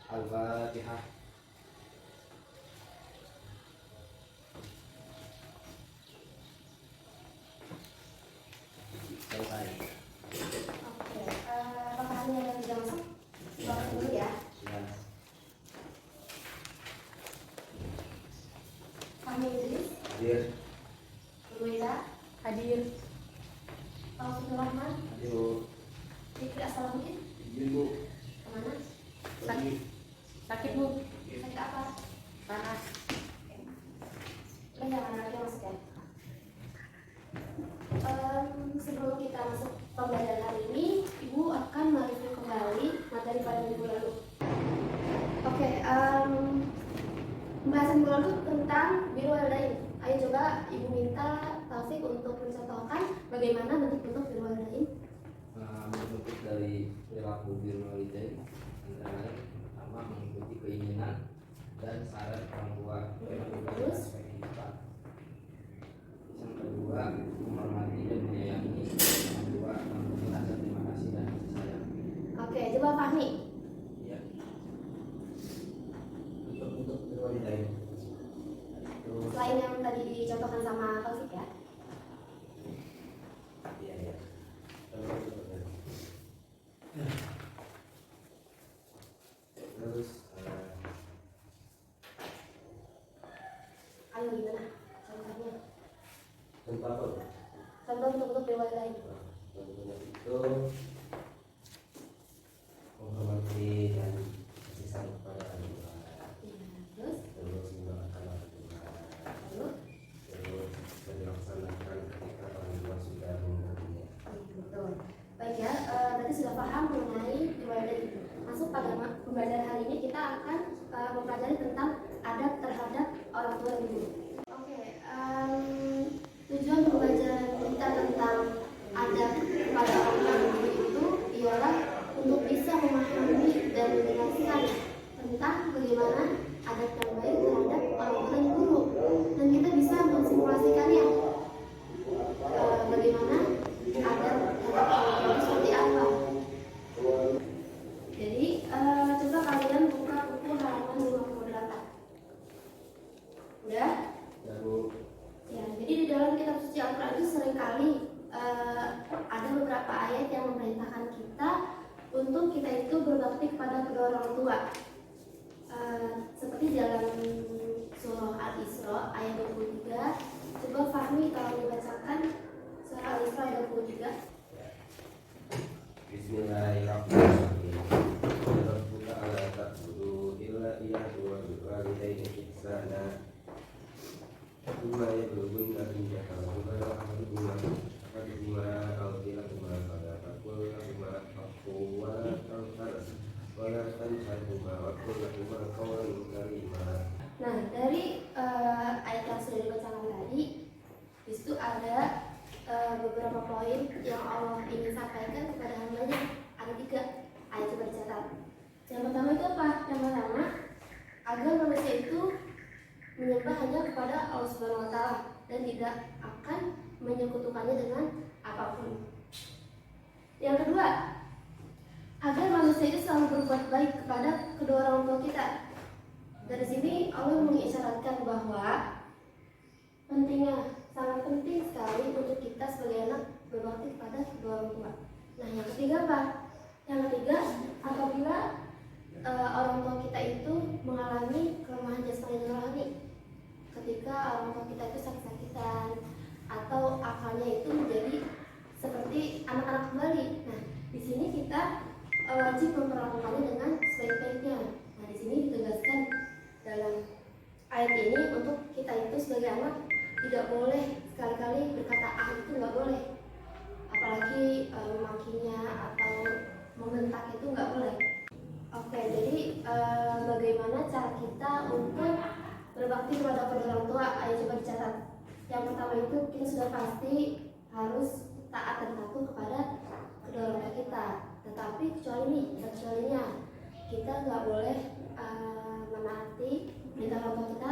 Al-Fatihah. Selesai. Oke, apakah ini ada yang sudah masuk? Bapak dulu ya. Ya. Fahmi Idris, Hadir. Ruida, Hadir. Taufik Rahman, Hadir, Bu. Fikri Assalamualaikum. Izin, Bu. Kemana? Pergi. Sakit Bu. Sakit apa? Panas. Udah jangan lagi masuk ya. Sebelum kita masuk pembelajaran hari ini, Ibu akan mereview kembali materi pada minggu lalu. Oke, pembahasan minggu lalu tentang biru walidain. Ayo coba Ibu minta Taufik untuk mencontohkan bagaimana bentuk-bentuk biru walidain. Bentuk dari perilaku birrul walidain antara lain pertama mengikuti keinginan dan saran orang tua dalam berbagai aspek kehidupan. Yang kedua menghormati dan menyayangi orang tua, memberi rasa terima kasih dan kasih sayang. Oke, coba Fahmi. Ya. Bentuk birrul walidain itu Selain yang tadi dicontohkan sama Taufik ya. ya. Terus Ayo gimana? Contohnya. contoh apa? Contoh bentuk-bentuk biru walidain. Contohnya itu menghormati dan kasih sayang kepada orang tua. Terus, Terus mendoakan orang tua. lalu, Terus dilaksanakan ketika orang tua sudah meninggal dunia. betul. Baik ya, berarti sudah paham mengenai biru walidain itu. Masuk pada pembelajaran hari ini kita akan mempelajari tentang adab terhadap orang tua dan guru. Oke, tujuan pembelajaran kita tentang adab kepada orang tua dan guru itu ialah untuk bisa memahami dan menjelaskan tentang bagaimana adab yang baik terhadap orang tua dan guru, dan kita bisa mensimulasikannya. Bagaimana adab terhadap orang tua itu seperti apa? Jadi coba kalian buka buku halaman 58. Udah? Lalu Ya, jadi di dalam kitab suci Al-Quran itu seringkali ada beberapa ayat yang memerintahkan kita untuk kita itu berbakti kepada kedua orang tua. Seperti dalam surah Al-Isra ayat 23. Coba Fahmi kalau dibacakan surah Al-Isra ayat 23. Bismillahirrahmanirrahim. Rabbuka alla ta'budu illa iyyahu wa bil walidayni ihsana. Kuma yabluguna indaka al-kibara ahaduhuma aw kilahuma fala taqul lahuma uffin wa la tanharhuma wa qul lahuma qawlan karima. Nah, dari ayat yang sudah dibacakan tadi, di situ ada beberapa poin yang Allah ingin sampaikan kepada hambanya. Ada 3. Ayo coba dicatat. Yang pertama itu apa? Yang pertama, agar manusia itu menyembah hanya kepada Allah Subhanahu wa Ta'ala dan tidak akan menyekutukannya dengan apapun. Yang kedua, agar manusia itu selalu berbuat baik kepada kedua orang tua kita. Dari sini Allah mengisyaratkan bahwa pentingnya, sangat penting sekali untuk kita sebagai anak berbakti kepada kedua orang tua. Nah, yang ketiga apa? Yang ketiga, apabila orang tua kita itu mengalami kelemahan jasmani dan rohani, ketika orang tua kita itu sakit-sakitan atau akalnya itu menjadi seperti anak-anak kembali. Nah, di sini kita wajib memperlakukannya dengan sebaik-baiknya. Nah, di sini ditegaskan dalam ayat ini untuk kita itu sebagai anak tidak boleh sekali-kali berkata itu nggak boleh, apalagi memakinya atau membentak itu nggak boleh. Oke, jadi bagaimana cara kita untuk berbakti kepada kedua orang tua? Ayo coba dicatat. Yang pertama itu kita sudah pasti harus taat dan patuh kepada kedua orang tua kita. Tetapi kecualinya kita nggak boleh menaati perintah orang tua kita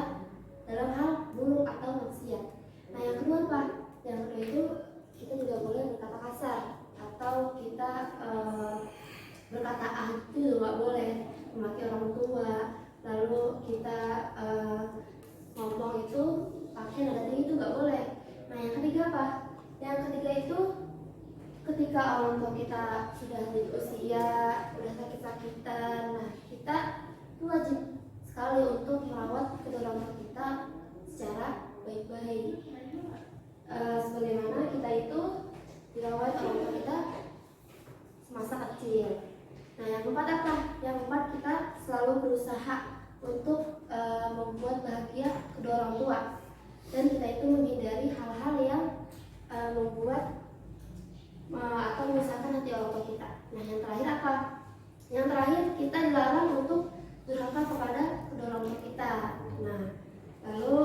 dalam hal buruk atau maksiat. Nah, yang kedua apa? Yang kedua itu kita juga boleh berkata kasar atau kita berkata itu juga nggak boleh, memaki orang tua orang tua kita sudah di usia, udah sakit-sakitan, nah kita itu wajib sekali untuk merawat kedua orang tua kita secara baik-baik. Sebagaimana kita itu dirawat orang tua kita semasa kecil. Nah, yang keempat apa? Yang keempat, kita selalu berusaha untuk membuat bahagia kedua orang tua, dan kita itu menghindari hal-hal yang membuat atau menyusahkan hati orang tua kita. Nah, yang terakhir apa? Yang terakhir, kita dilarang untuk durhaka kepada kedua orang tua kita. Nah, lalu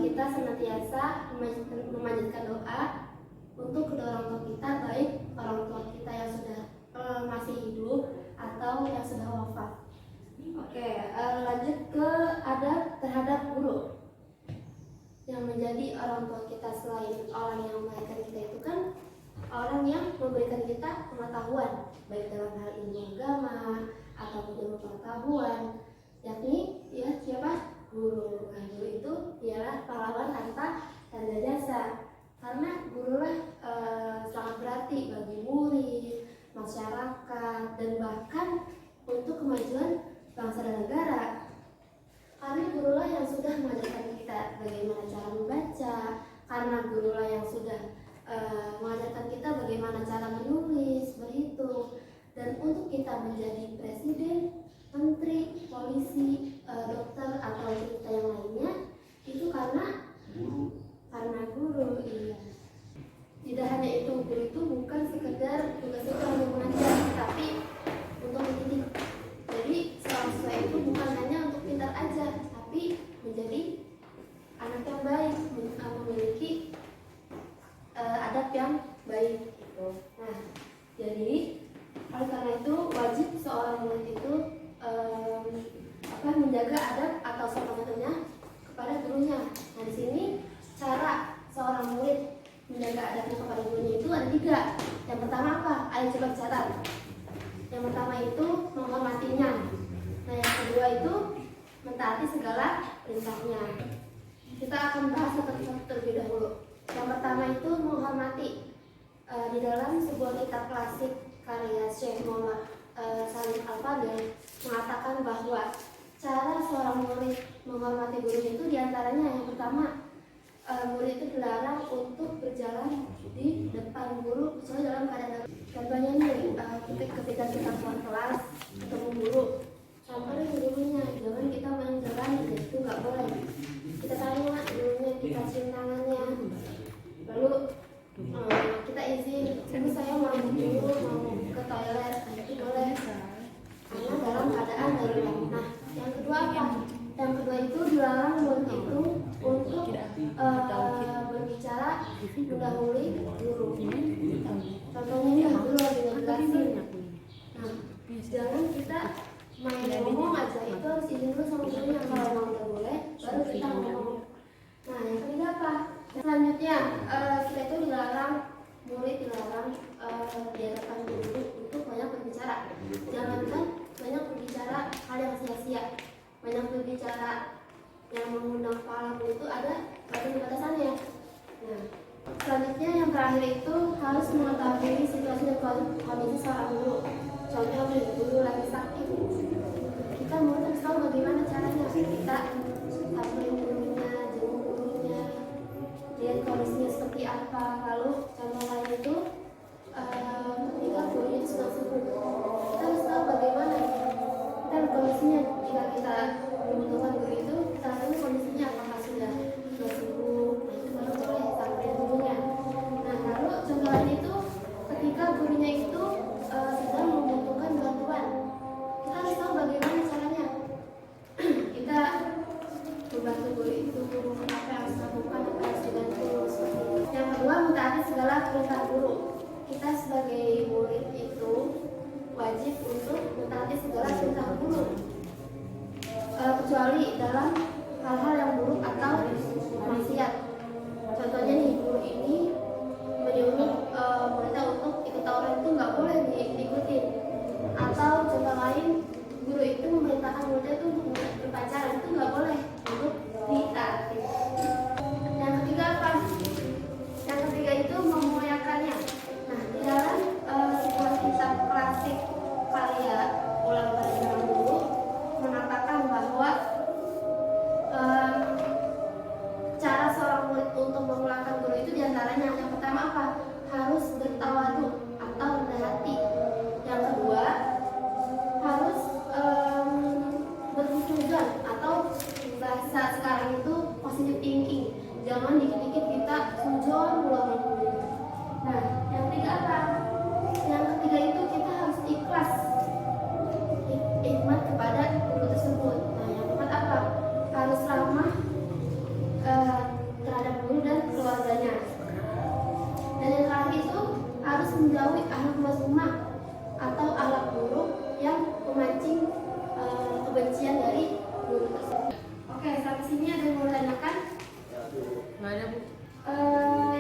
kita senantiasa memanjatkan doa untuk kedua orang tua kita, baik orang tua kita yang sudah masih hidup atau yang sudah wafat. Oke, lanjut ke adab terhadap guru. Yang menjadi orang tua kita selain orang yang melahirkan kita itu kan orang yang memberikan kita pengetahuan, baik dalam hal ilmu agama ataupun ilmu pengetahuan, yakni ya siapa? Guru. Nah, guru itu ialah pahlawan tanpa tanda jasa, karena gurulah sangat berarti bagi murid, masyarakat, dan bahkan untuk kemajuan bangsa dan negara. Karena gurulah yang sudah mengajarkan kita bagaimana cara membaca, karena gurulah yang sudah mengajarkan kita bagaimana cara menulis, berhitung, dan untuk kita menjadi presiden, menteri, polisi, dokter, atau kita yang lainnya itu karena guru. Iya. Tidak hanya itu, guru itu bukan sekedar tugas itu hanya mengajar, tapi untuk mendidik. Jadi seorang siswa itu bukan hanya untuk pintar aja, tapi menjadi anak yang baik, memiliki adab yang baik gitu. Nah, jadi oleh karena itu wajib seorang murid itu menjaga adab atau sopan santunnya kepada gurunya. Nah, di sini cara seorang murid menjaga adabnya kepada gurunya itu ada 3. Yang pertama apa? Ayo coba catat. Yang pertama itu menghormatinya. Nah, yang kedua itu mentaati segala perintahnya. Kita akan bahas satu-satu terlebih dahulu. Yang pertama itu menghormati. Di dalam sebuah kitab klasik karya Syekh Muhammad Salim Al-Fadil mengatakan bahwa cara seorang murid menghormati gurunya itu diantaranya yang pertama, murid itu dilarang untuk berjalan di depan guru kecuali dalam keadaan. Contohnya nih, ketika kita keluar kelas ketemu guru, sampai gurunya, jangan kita main jalan, itu nggak boleh. Kita tanya gurunya, kita cium tangannya, lalu kita izin, ini saya mau dulu mau ke toilet, itu boleh, karena dalam keadaan darurat. Nah, yang kedua apa? Yang kedua itu dilarang murid itu untuk berbicara mendahului guru. Contohnya ini guru lagi ngejelasin. Nah, jangan kita main ngomong aja, itu harus izin dulu sama gurunya. Kalau memang udah boleh, baru kita ngomong. Nah, yang ketiga apa? Selanjutnya kita itu murid dilarang di hadapan guru untuk banyak berbicara. Jangankan banyak berbicara hal yang sia-sia, banyak berbicara yang mengundang pahala itu ada batasan-batasannya. Nah, selanjutnya yang terakhir itu harus mengetahui situasi dan kondisi seorang guru. Contoh nih, guru lagi sakit, kita harus tahu bagaimana caranya. Kita samperin gurunya, jenguk gurunya, lihat kondisinya seperti apa. Lalu contoh lain itu ketika gurunya sudah sembuh, kita harus tahu bagaimana kita kondisinya. Jika kita membutuhkan guru itu, kita tahu kondisinya apakah sudah sembuh. Nah, itu baru boleh sampai gurunya. Nah, lalu contoh lain itu ketika gurunya itu sedang membutuhkan bantuan, kita harus tahu bagaimana caranya. Kita membantu guru itu, apa yang harus dilakukan, apa yang harus dibantu. Yang kedua, mentaati segala perintah guru. Kita sebagai murid itu wajib untuk mentaati segala perintah guru, kecuali dalam hal-hal yang buruk atau maksiat. Contohnya nih, guru ini menyuruh muridnya untuk ikut tawuran, itu nggak boleh diikutin. Atau contoh lain, guru itu memerintahkan muridnya itu untuk berpacaran, itu nggak boleh untuk ditaati. Yang ketiga apa? Yang ketiga itu memuliakannya. Nah, di dalam pujian dari guru tersebut. Oke, sampai sini ada yang mau ditanyakan? Nggak ada, Bu.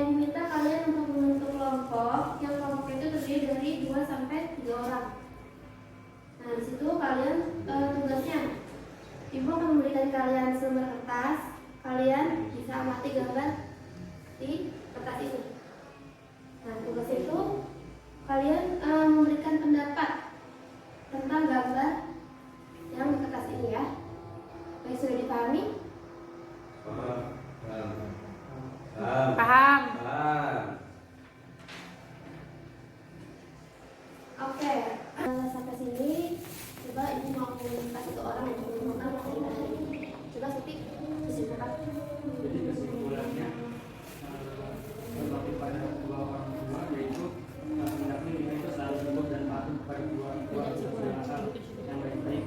Ibu minta kalian untuk membentuk kelompok yang kelompok itu terdiri dari 2 sampai 3 orang. Nah, di situ kalian tugasnya, Ibu akan memberikan kalian selembar kertas. Kalian bisa amati gambar di kertas ini. Nah, tugas itu kalian memberikan pendapat tentang gambar yang di kertas ini ya. Baik, sudah dipahami? Paham. Oke, sampai sini coba ibu mau minta satu orang untuk menyimpulkan materi hari ini. Coba Siti disimpulkan. Jadi kesimpulannya berbakti pada kedua orang tua, yaitu hendaknya kita itu selalu lembut dan patuh kepada kedua orang tua sesuai asal yang baik-baik,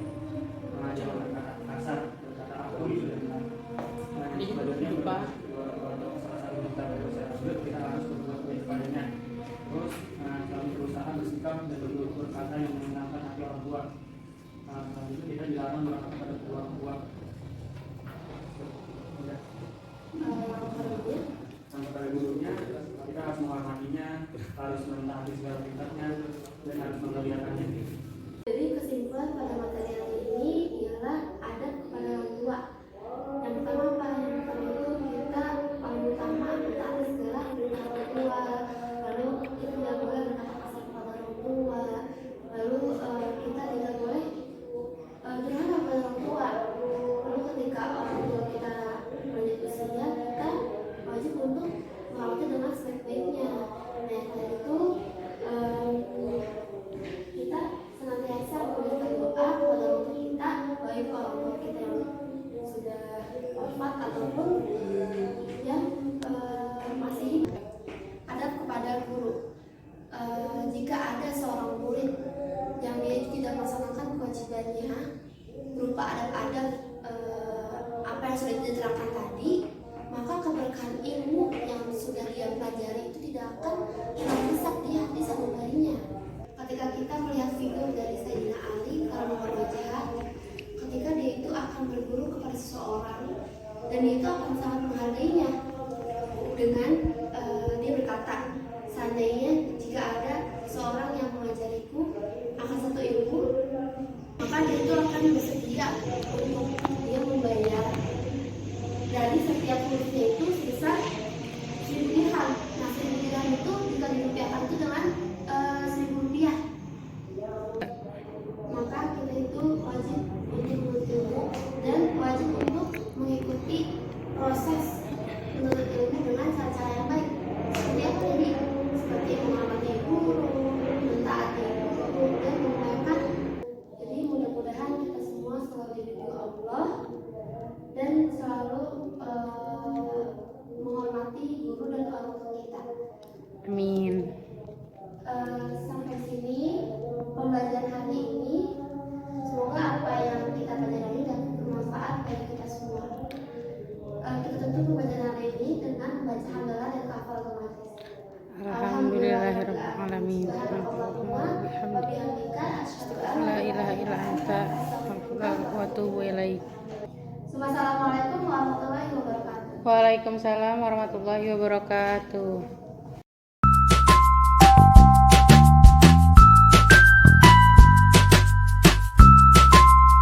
mengajar berkata kasar, berkata ampun sudah benar. Nah, sebenarnya lupa. kedua orang tua salah satu kita berdosa tersebut kita harus berbuat baik padanya. Terus selalu berusaha bersikap dan berkata yang menyenangkan hati orang tua. Selain itu kita dilarang berkata kepada kedua orang tua. Udah. Sampai gurunya kita harus menghormatinya, harus mentaati segala perintahnya, dan harus memuliakannya. Jadi kesimpulan pada materi hari ini ialah adab kepada orang tua. Yang pertama apa? Yang pertama itu kita paling utama mentaati segala perintah orang tua. Lalu kita tidak boleh berkata kasar kepada orang tua. Lalu kita tidak boleh durhaka kepada orang tua. Lalu ketika orang tua kita lanjut usia, kita wajib untuk merawatnya dengan sebaik-baiknya. Nah, yang tadi itu kita senantiasa memberikan doa kepada orang tua kita, baik orang tua kita yang sudah wafat ataupun yang masih hidup. Adab kepada guru. Jika ada seorang murid yang dia tidak melaksanakan kewajibannya berupa adab-adab apa yang sudah diterangkan tadi, maka keberkahan ilmu yang sudah dia pelajari itu tidak akan terhisap di hati sanubarinya. Ketika kita melihat figur dari Sayyidina Ali karramallahu wajhah, ketika dia itu akan berguru kepada seseorang dan dia itu akan sangat menghargainya dengan dia berkata, seandainya jika ada seorang yang mengajariku akan satu ilmu, maka dia itu akan bersedia untuk dia membayar dari setiap muridnya itu sebesar 1.000 dirham. Nah, 1.000 dirham itu jika dirupiahkan itu dengan 1.000 rupiah. Maka kita itu wajib untuk menuntut ilmu dan wajib untuk mengikuti proses menuntut ilmu dengan cara-cara yang baik. Seperti apa tadi? Seperti menghormati guru, mentaati guru, dan mengucapkan. Jadi mudah-mudahan kita semua selalu diridhoi Allah dan selalu menghormati guru dan orang tua kita. Amin. Sampai sini pembelajaran hari ini. Semoga apa yang kita pelajari dapat bermanfaat bagi kita semua. Kita tutup pembelajaran hari ini dengan membaca hamdalah dan kafaratul majlis. Alhamdulillahirabbil alamin. La ilaha illa anta astaghfiruka wa atubu ilaik. Assalamualaikum warahmatullahi wabarakatuh. Waalaikumsalam warahmatullahi wabarakatuh.